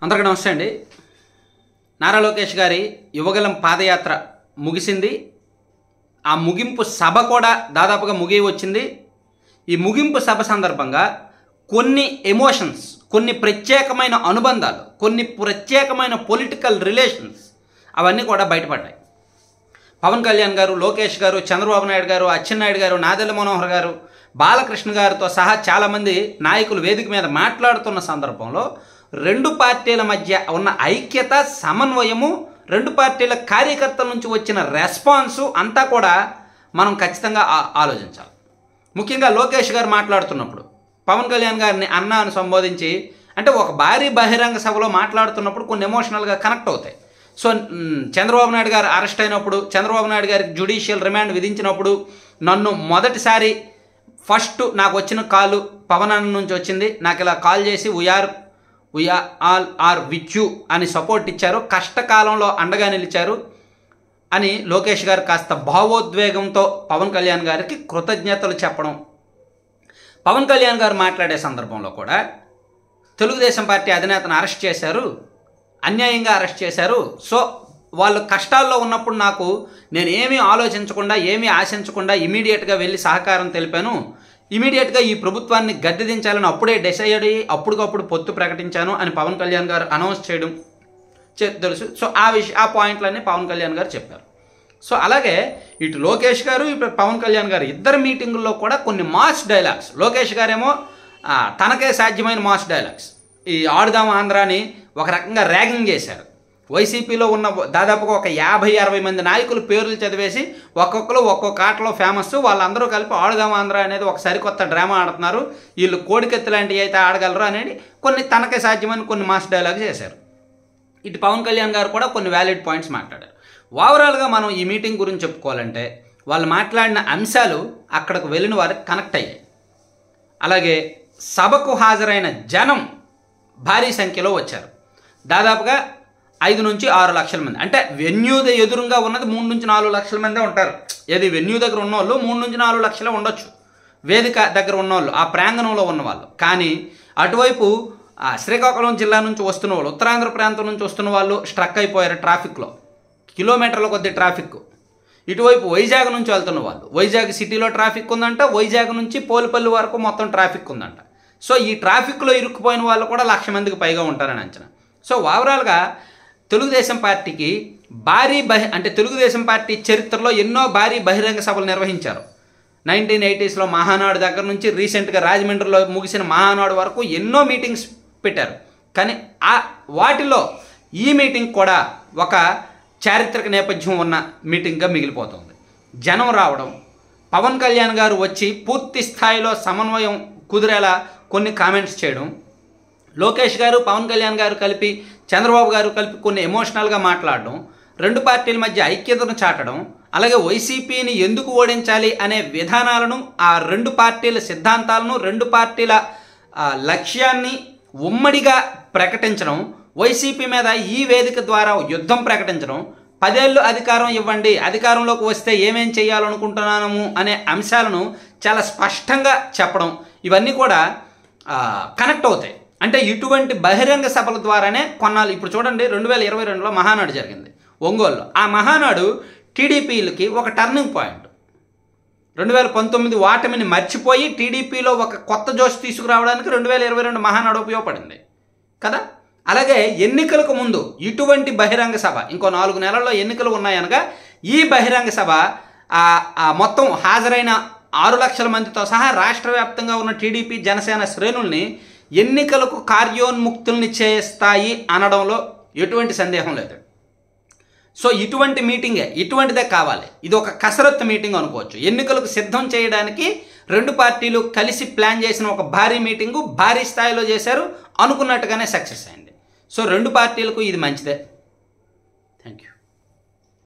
అందరికీ నమస్తే అండి. నారా లోకేష్ గారి యువగలం పాదయాత్ర ముగిసింది. ఆ ముగింపు సభ కూడా దాదాపుగా ముగి వచ్చింది. ఈ ముగింపు సభ సందర్భంగా కొన్ని ఎమోషన్స్, కొన్ని ప్రత్యేకమైన అనుబంధాలు, కొన్ని ప్రత్యేకమైన పొలిటికల్ రిలేషన్స్ అవన్నీ కూడా బయటపడ్డాయి. పవన్ కళ్యాణ్ గారు, లోకేష్ గారు, చంద్రబాబు నాయుడు గారు, అచ్చెన్నాయుడు గారు, నాదెళ్ల మనోహర్ గారు, బాలకృష్ణ గారితో సహా చాలామంది నాయకులు వేదిక మీద మాట్లాడుతున్న సందర్భంలో రెండు పార్టీల మధ్య ఉన్న ఐక్యత, సమన్వయము, రెండు పార్టీల కార్యకర్తల నుంచి వచ్చిన రెస్పాన్సు అంతా కూడా మనం ఖచ్చితంగా ఆలోచించాలి. ముఖ్యంగా లోకేష్ గారు మాట్లాడుతున్నప్పుడు పవన్ కళ్యాణ్ గారిని అన్న అని సంబోధించి, అంటే ఒక భారీ బహిరంగ సభలో మాట్లాడుతున్నప్పుడు కొన్ని ఎమోషనల్గా కనెక్ట్ అవుతాయి. సో చంద్రబాబు నాయుడు గారు అరెస్ట్ అయినప్పుడు, చంద్రబాబు నాయుడు గారికి జ్యుడిషియల్ రిమాండ్ విధించినప్పుడు నన్ను మొదటిసారి ఫస్ట్ నాకు వచ్చిన కాలు పవన్ అన్న నుంచి వచ్చింది. నాకు ఇలా కాల్ చేసి we are all are with you అని సపోర్ట్ ఇచ్చారు, కష్టకాలంలో అండగా నిలిచారు అని లోకేష్ గారు కాస్త భావోద్వేగంతో పవన్ కళ్యాణ్ గారికి కృతజ్ఞతలు చెప్పడం. పవన్ కళ్యాణ్ గారు మాట్లాడే సందర్భంలో కూడా తెలుగుదేశం పార్టీ అధినేతను అరెస్ట్ చేశారు, అన్యాయంగా అరెస్ట్ చేశారు. సో వాళ్ళు కష్టాల్లో ఉన్నప్పుడు నేను ఏమీ ఆలోచించకుండా, ఏమీ ఆశించకుండా ఇమీడియట్గా వెళ్ళి సహకారం తెలిపాను. ఇమీడియట్గా ఈ ప్రభుత్వాన్ని గద్దె దించాలని అప్పుడే డిసైడ్ అయ్యి అప్పటికప్పుడు పొత్తు ప్రకటించాను అని పవన్ కళ్యాణ్ గారు అనౌన్స్ చేయడం తెలుసు. సో ఆ పాయింట్లన్నీ పవన్ కళ్యాణ్ గారు చెప్పారు. సో అలాగే ఇటు లోకేష్ గారు, ఇటు పవన్ కళ్యాణ్ గారు ఇద్దరు మీటింగుల్లో కూడా కొన్ని మాస్ డైలాగ్స్. లోకేష్ గారేమో తనకే సాధ్యమైన మాస్ డైలాగ్స్, ఈ ఆడుదాం ఆంధ్రాని ఒక రకంగా ర్యాగింగ్ చేశారు. వైసీపీలో ఉన్న దాదాపుగా ఒక 50-60 మంది నాయకులు పేర్లు చదివేసి ఒక్కొక్కరు ఒక్కొక్క ఆటలో ఫేమస్, వాళ్ళందరూ కలిపి ఆడుదాం ఆంధ్ర అనేది ఒక సరికొత్త డ్రామా ఆడుతున్నారు, వీళ్ళు కోడికెత్తి లాంటివి అయితే ఆడగలరు అనేది కొన్ని తనకే సాధ్యమైన కొన్ని మాస్ డైలాగ్స్ చేశారు. ఇటు పవన్ కళ్యాణ్ గారు కూడా కొన్ని వ్యాలిడ్ పాయింట్స్ మాట్లాడారు. ఓవరాల్గా మనం ఈ మీటింగ్ గురించి చెప్పుకోవాలంటే వాళ్ళు మాట్లాడిన అంశాలు అక్కడికి వెళ్ళిన వారికి కనెక్ట్ అయ్యాయి. అలాగే సభకు హాజరైన జనం భారీ సంఖ్యలో వచ్చారు. దాదాపుగా 5 నుంచి 6 లక్షల మంది. అంటే వెన్యూ ఎదురుగా ఉన్నది 3 నుంచి 4 లక్షల మందే ఉంటారు. ఏది వెన్యూ దగ్గర ఉన్నవాళ్ళు 3 నుంచి 4 లక్షలే ఉండొచ్చు, వేదిక దగ్గర ఉన్నవాళ్ళు, ఆ ప్రాంగణంలో ఉన్నవాళ్ళు. కానీ అటువైపు శ్రీకాకుళం జిల్లా నుంచి వస్తున్న వాళ్ళు, ఉత్తరాంధ్ర ప్రాంతం నుంచి వస్తున్న వాళ్ళు స్ట్రక్ అయిపోయారు ట్రాఫిక్లో, కిలోమీటర్ల కొద్ది ట్రాఫిక్. ఇటువైపు వైజాగ్ నుంచి వెళ్తున్న వాళ్ళు, వైజాగ్ సిటీలో ట్రాఫిక్ ఉందంట, వైజాగ్ నుంచి పోలిపల్లి వరకు మొత్తం ట్రాఫిక్ ఉందంట. సో ఈ ట్రాఫిక్లో ఇరుక్కుపోయిన వాళ్ళు కూడా 1,00,000 మందికి పైగా ఉంటారని అంచనా. సో ఓవరాల్గా తెలుగుదేశం పార్టీకి అంటే తెలుగుదేశం పార్టీ చరిత్రలో ఎన్నో భారీ బహిరంగ సభలు నిర్వహించారు. 1980స్లో మహానాడు దగ్గర నుంచి రీసెంట్గా రాజమండ్రిలో ముగిసిన మహానాడు వరకు ఎన్నో మీటింగ్స్ పెట్టారు. కానీ వాటిలో ఈ మీటింగ్ కూడా ఒక చారిత్రక నేపథ్యం ఉన్న మీటింగ్గా మిగిలిపోతుంది. జనం రావడం, పవన్ కళ్యాణ్ గారు వచ్చి పూర్తి స్థాయిలో సమన్వయం కుదిరేలా కొన్ని కామెంట్స్ చేయడం, లోకేష్ గారు, పవన్ కళ్యాణ్ గారు కలిపి, చంద్రబాబు గారు కలిపి కొన్ని ఎమోషనల్గా మాట్లాడడం, రెండు పార్టీల మధ్య ఐక్యతను చాటడం, అలాగే వైసీపీని ఎందుకు ఓడించాలి అనే విధానాలను, ఆ రెండు పార్టీల సిద్ధాంతాలను, రెండు పార్టీల లక్ష్యాన్ని ఉమ్మడిగా ప్రకటించడం, వైసీపీ మీద ఈ వేదిక ద్వారా యుద్ధం ప్రకటించడం, 10 ఏళ్ళు అధికారం ఇవ్వండి, అధికారంలోకి వస్తే ఏమేం చేయాలనుకుంటున్నాము అనే అంశాలను చాలా స్పష్టంగా చెప్పడం, ఇవన్నీ కూడా కనెక్ట్ అవుతాయి. అంటే ఇటువంటి బహిరంగ సభల ద్వారానే కొన్నాళ్ళు, ఇప్పుడు చూడండి 2022లో మహానాడు జరిగింది ఒంగోలులో. ఆ మహానాడు టీడీపీలకి ఒక టర్నింగ్ పాయింట్. 2019 ఓటమిని మర్చిపోయి టీడీపీలో ఒక కొత్త జోష్ తీసుకురావడానికి 2022 మహానాడు ఉపయోగపడింది కదా. అలాగే ఎన్నికలకు ముందు ఇటువంటి బహిరంగ సభ, ఇంకో 4 నెలల్లో ఎన్నికలు ఉన్నాయనగా ఈ బహిరంగ సభ మొత్తం హాజరైన 6 లక్షల మందితో సహా రాష్ట్ర వ్యాప్తంగా ఉన్న టీడీపీ, జనసేన శ్రేణుల్ని ఎన్నికలకు కార్యోన్ముక్తుల్ని చేస్తాయి అనడంలో ఎటువంటి సందేహం లేదు. సో ఇటువంటి మీటింగే, ఇటువంటిదే కావాలి. ఇది ఒక కసరత్తు మీటింగ్ అనుకోవచ్చు. ఎన్నికలకు సిద్ధం చేయడానికి రెండు పార్టీలు కలిసి ప్లాన్ చేసిన ఒక భారీ మీటింగు భారీ స్థాయిలో చేశారు, అనుకున్నట్టుగానే సక్సెస్ అయింది. సో రెండు పార్టీలకు ఇది మంచిదే. Thank you.